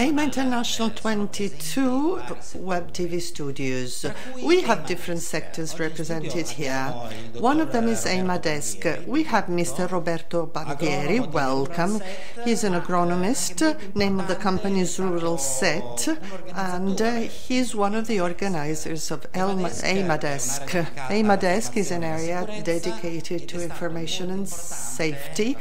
Eima International 22 Web TV studios. We have different sectors represented here. One of them is Eima Desk. We have Mr. Roberto Bandieri, welcome. He's an agronomist. Name of the company is Rural Set, and he's one of the organizers of Eima Desk. Eima Desk is an area dedicated to information and safety.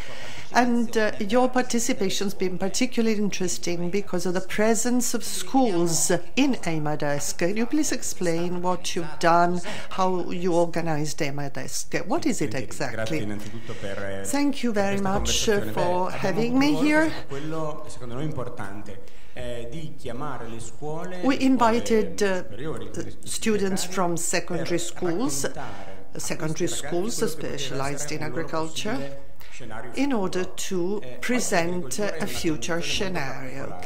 And your participation's been particularly interesting because of the presence of schools in Eima Desk. Can you please explain what you've done, how you organized Eima Desk? What is it exactly? Thank you very much for having me here. We invited students from secondary schools specialized in agriculture, in order to present a future scenario.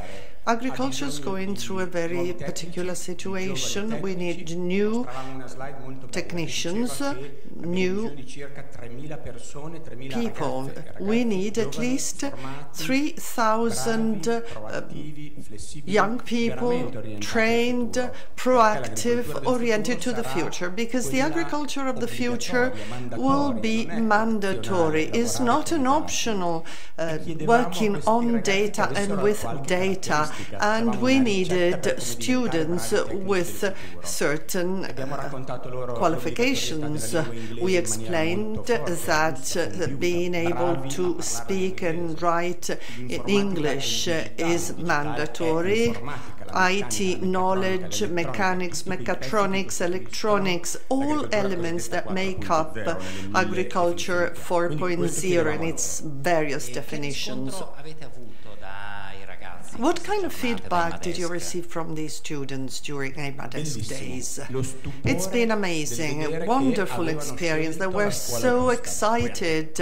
Agriculture is going through a very particular situation. We need new technicians, new people. We need at least 3,000 young people, trained, proactive, oriented to the future, because the agriculture of the future will be mandatory. It's not an optional working on data and with data. And we needed students with certain qualifications. We explained that being able to speak and write in English is mandatory. IT knowledge, mechanics, mechatronics, electronics, all elements that make up agriculture 4.0 in its various definitions. What kind of feedback did you receive from these students during Eima Desk days? It's been amazing, a wonderful experience. They were so excited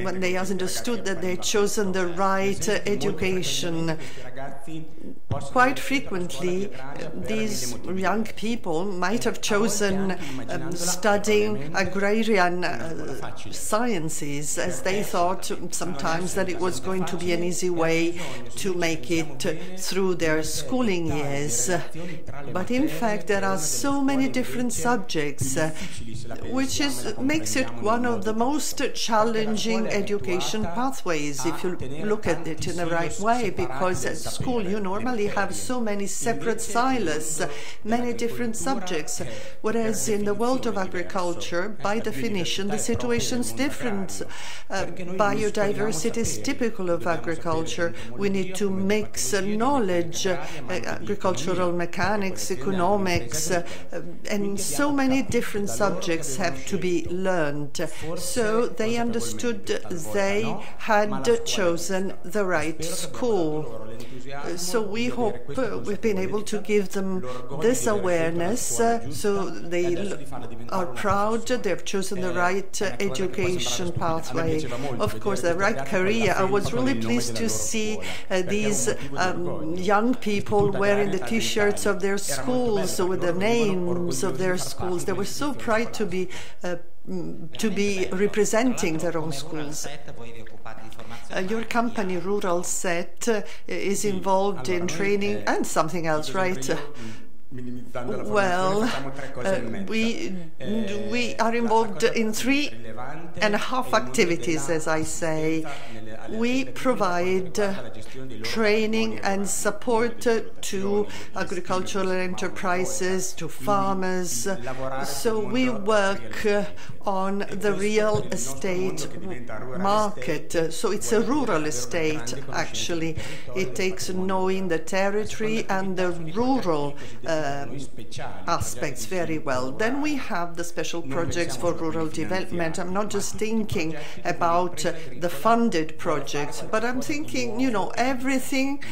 when they understood that they'd chosen the right education. Quite frequently, these young people might have chosen studying agrarian sciences, as they thought sometimes that it was going to be an easy way to make it through their schooling years. But in fact, there are so many different subjects, which makes it one of the most challenging education pathways, if you look at it in the right way, because at school you normally have so many separate silos, many different subjects, whereas in the world of agriculture, by definition, the situation's different. Biodiversity is typical of agriculture. We need to mix knowledge, agricultural mechanics, economics, and so many different subjects have to be learned. So they understood they had chosen the right school. So we hope we've been able to give them this awareness, so they are proud they've chosen the right education pathway. Of course, the right career. I was really pleased to see these young people wearing the T-shirts of their schools with the names of their schools. They were so proud to be representing their own schools. Your company, Rural Set, is involved in training and something else, right? Well, we are involved in 3.5 activities, as I say. We provide training and support to agricultural enterprises, to farmers. So we work on the real estate market. So it's a rural estate, actually. It takes knowing the territory and the rural aspects very well. Then we have the special projects for rural development. I'm not just thinking about the funded projects, but I'm thinking, you know, everything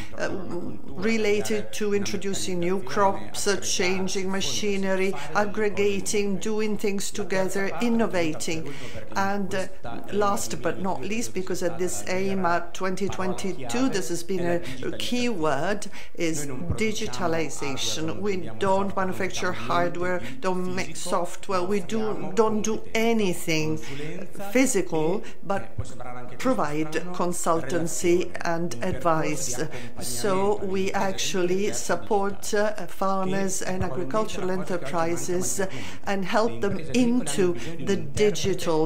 related to introducing new crops, changing machinery, aggregating, doing things together, innovating. And last but not least, because at this Eima 2022, this has been a key word, is digitalization. We don't manufacture hardware, don't make software, we don't do anything physical, but provide consultancy and advice. So we actually support farmers and agricultural enterprises and help them into the digital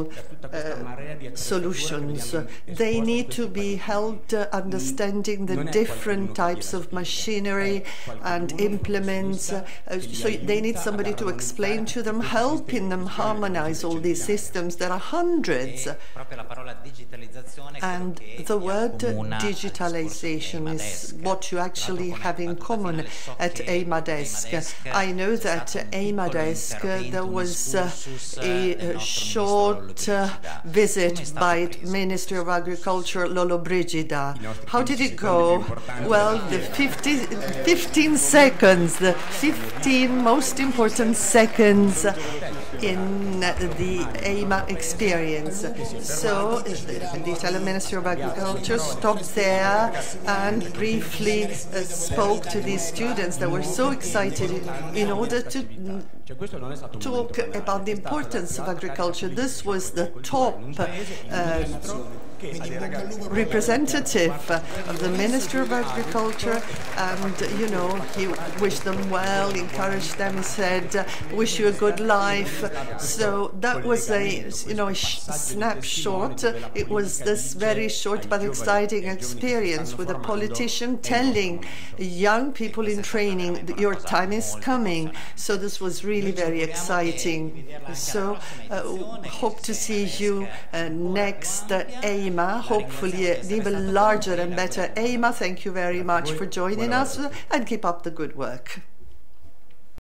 solutions. They need to be helped understanding the different types of machinery and implements. So they need somebody to explain to them, helping them harmonize all these systems. There are hundreds. And the word digitalization is what you actually have in common at Eima Desk. I know that at Eima Desk there was a short visit by Ministry of Agriculture Lollobrigida. How did it go? Well, the 15 seconds, the 15 most important seconds in the Eima experience. So the Italian Ministry of Agriculture stopped there and briefly spoke to these students that were so excited in order to talk about the importance of agriculture. This was the top representative of the Ministry of Agriculture, and he wished them well, encouraged them, he said, wish you a good life. So that was a snapshot. It was this very short but exciting experience with a politician telling young people in training that your time is coming. So this was really very exciting. So hope to see you next Eima. Hopefully an even larger and better Eima. Thank you very much for joining us, and keep up the good work.